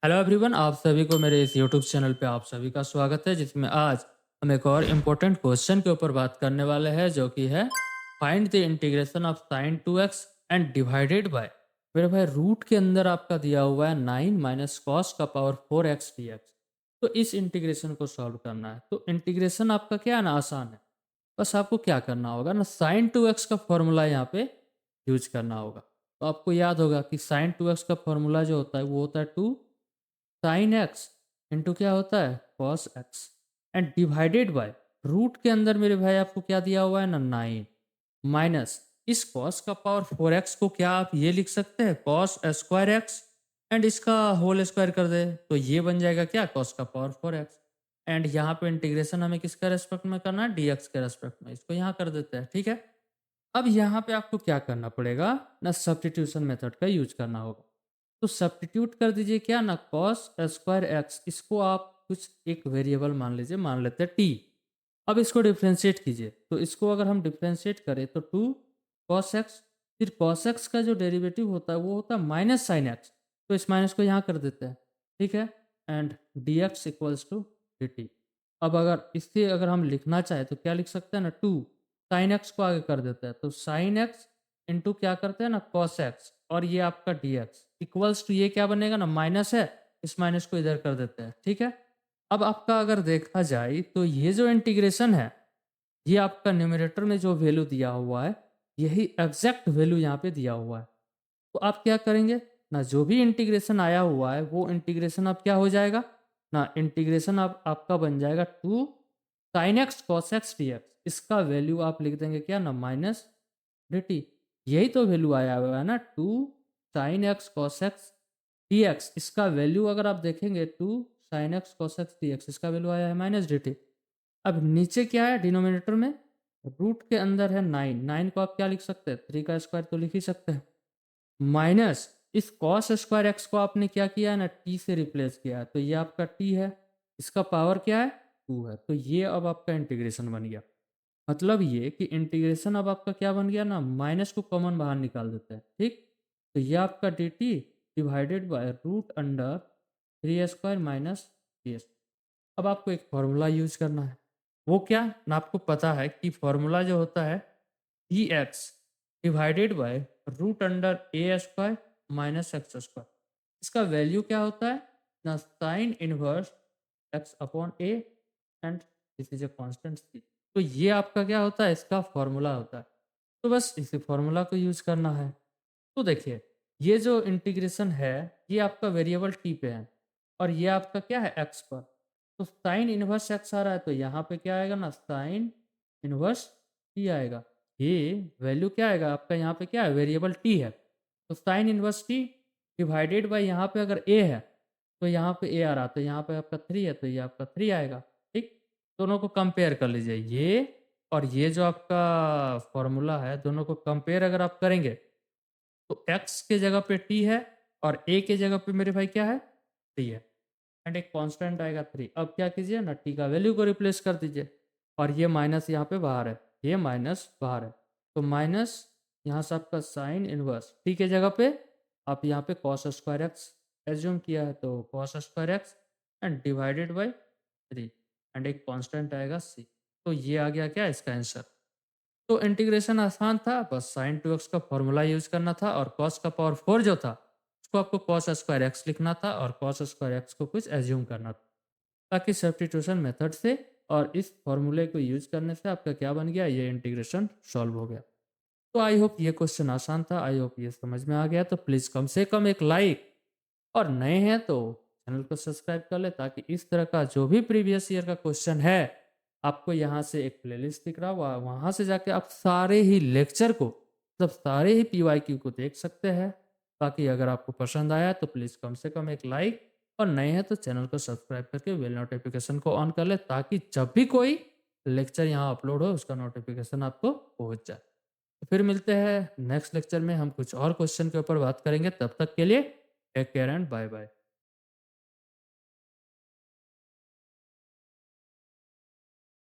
Hello everyone, आप सभी को मेरे इस यूट्यूब चैनल पे आप सभी का स्वागत है, जिसमें आज हम एक और इम्पोर्टेंट क्वेश्चन के ऊपर बात करने वाले हैं, जो कि है find the integration of sine 2x and divided bye. मेरे भाई, रूट के अंदर आपका दिया हुआ है 9 माइनस कॉस का पावर 4x dx। तो इस इंटीग्रेशन को सॉल्व करना है। तो इंटीग्रेशन आपका क्या है ना, आसान है। बस आपको क्या करना होगा ना, साइन 2x का फॉर्मूला यहाँ पे यूज करना होगा। तो आपको याद होगा कि साइन 2x का फॉर्मूला जो होता है वो होता है 2 साइन एक्स इंटू क्या होता है cos x and divided by root के अंदर मेरे भाई आपको क्या दिया हुआ है ना 9 माइनस इस कॉस का पावर 4x को क्या आप ये लिख सकते हैं कॉस स्क्वायर एक्स एंड इसका होल स्क्वायर कर दे तो ये बन जाएगा क्या कॉस का पावर 4x। एंड यहाँ पे इंटीग्रेशन हमें किसका रेस्पेक्ट में करना है, dx के रेस्पेक्ट में। इसको यहाँ कर देते हैं, ठीक है। अब यहाँ पे आपको क्या करना पड़ेगा ना, सब्स्टिट्यूशन मेथड का यूज करना होगा। तो सब्स्टिट्यूट कर दीजिए क्या ना, कॉस स्क्वायर एक्स, इसको आप कुछ एक वेरिएबल मान लीजिए, मान लेते हैं टी। अब इसको डिफ्रेंशिएट कीजिए, तो इसको अगर हम डिफ्रेंशिएट करें तो 2 कॉस एक्स, फिर कॉस एक्स का जो डेरिवेटिव होता है वो होता है माइनस साइन एक्स। तो इस माइनस को यहाँ कर देते हैं, ठीक है। And d x equals to d t. अब अगर इससे अगर हम लिखना चाहें तो क्या लिख सकते हैं ना, 2 साइन एक्स को आगे कर देते हैं, तो साइन एक्स इंटू क्या करते हैं ना कॉस एक्स, और ये आपका डी एक्स इक्वल्स टू ये क्या बनेगा ना, माइनस है, इस माइनस को इधर कर देते हैं, ठीक है। अब आपका अगर देखा जाए तो ये जो इंटीग्रेशन है, ये आपका न्यूमरेटर में जो वैल्यू दिया हुआ है, यही एग्जैक्ट वैल्यू यहाँ पे दिया हुआ है। तो आप क्या करेंगे ना, जो भी इंटीग्रेशन आया हुआ है वो इंटीग्रेशन अब क्या हो जाएगा ना, इंटीग्रेशन अब आपका बन जाएगा 2 sine x cos x D x. इसका वैल्यू आप लिख देंगे क्या ना, माइनस डी टी। यही तो वैल्यू आया हुआ है ना, 2 sine x cos x D x. इसका वैल्यू अगर आप देखेंगे 2 sine x cos x D x, इसका वैल्यू आया है माइनस डी टी। अब नीचे क्या है डिनोमिनेटर में, रूट के अंदर है 9, 9 को आप क्या लिख सकते हैं, 3 का स्क्वायर तो लिख ही सकते हैं, माइनस इस कॉस स्क्वायर एक्स को आपने क्या किया है ना, टी से रिप्लेस किया है, तो ये आपका टी है, इसका पावर क्या है 2 है। तो ये अब आपका इंटीग्रेशन बन गया। मतलब ये कि इंटीग्रेशन अब आपका क्या बन गया ना, माइनस को कॉमन बाहर निकाल देते हैं, ठीक। तो ये आपका d t divided by root under 3 square minus d. अब आपको एक फॉर्मूला यूज करना है। वो क्या ना, आपको पता है कि फॉर्मूला जो होता है d x divided by root under a square minus x square. इसका वैल्यू क्या होता है ना, sine inverse x upon a and this is a constant c. तो ये आपका क्या होता है, इसका फॉर्मूला होता है। तो बस इसी फॉर्मूला को यूज करना है। तो देखिए, ये जो इंटीग्रेशन है ये आपका वेरिएबल टी पे है, और ये आपका क्या है एक्स पर। तो साइन इनवर्स एक्स आ रहा है, तो यहाँ पे क्या आएगा ना, साइन इनवर्स टी आएगा। ये वैल्यू क्या आएगा आपका, यहाँ पे क्या है वेरिएबल टी है, तो sine inverse T divided bye यहाँ पे अगर ए है तो यहाँ पे ए आ रहा, तो यहाँ पे आपका 3 है, तो ये आपका 3 आएगा, ठीक। दोनों को कंपेयर कर लीजिए, ये और ये जो आपका फॉर्मूला है, दोनों को कंपेयर अगर आप करेंगे तो x के जगह पे t है और a के जगह पे मेरे भाई क्या है 3 है, एंड एक कांस्टेंट आएगा 3। अब क्या कीजिए ना, t का वैल्यू को रिप्लेस कर दीजिए, और ये माइनस यहाँ पे बाहर है, ये माइनस बाहर है, तो माइनस यहाँ से आपका साइन इनवर्स t के जगह पे आप यहाँ पे कॉस स्क्वायर एक्स एज्यूम किया है, तो cos square x and divided by 3, and एक कांस्टेंट आएगा c। तो ये आ गया क्या इसका आंसर। तो इंटीग्रेशन आसान था, बस साइन 2x का फॉर्मूला यूज करना था, और कॉस का पावर 4 जो था उसको आपको कॉस स्क्वायर एक्स लिखना था, और कॉस स्क्वायर एक्स को कुछ एज्यूम करना था, ताकि सब्स्टिट्यूशन मेथड से और इस फॉर्मूले को यूज करने से आपका क्या बन गया, ये इंटीग्रेशन सॉल्व हो गया। तो आई होप ये क्वेश्चन आसान था, आई होप ये समझ में आ गया। तो प्लीज़ कम से कम एक लाइक, और नए हैं तो चैनल को सब्सक्राइब कर ले, ताकि इस तरह का जो भी प्रीवियस ईयर का क्वेश्चन है, आपको यहाँ से एक प्लेलिस्ट दिख रहा होगा, वहाँ से जाके आप सारे ही लेक्चर को, मतलब सारे ही पीवाईक्यू को देख सकते हैं। ताकि अगर आपको पसंद आया तो प्लीज़ कम से कम एक लाइक, और नए हैं तो चैनल को सब्सक्राइब करके बेल नोटिफिकेशन को ऑन कर ले, ताकि जब भी कोई लेक्चर यहाँ अपलोड हो उसका नोटिफिकेशन आपको पहुँच जाए। तो फिर मिलते हैं नेक्स्ट लेक्चर में, हम कुछ और क्वेश्चन के ऊपर बात करेंगे। तब तक के लिए take care and bye bye.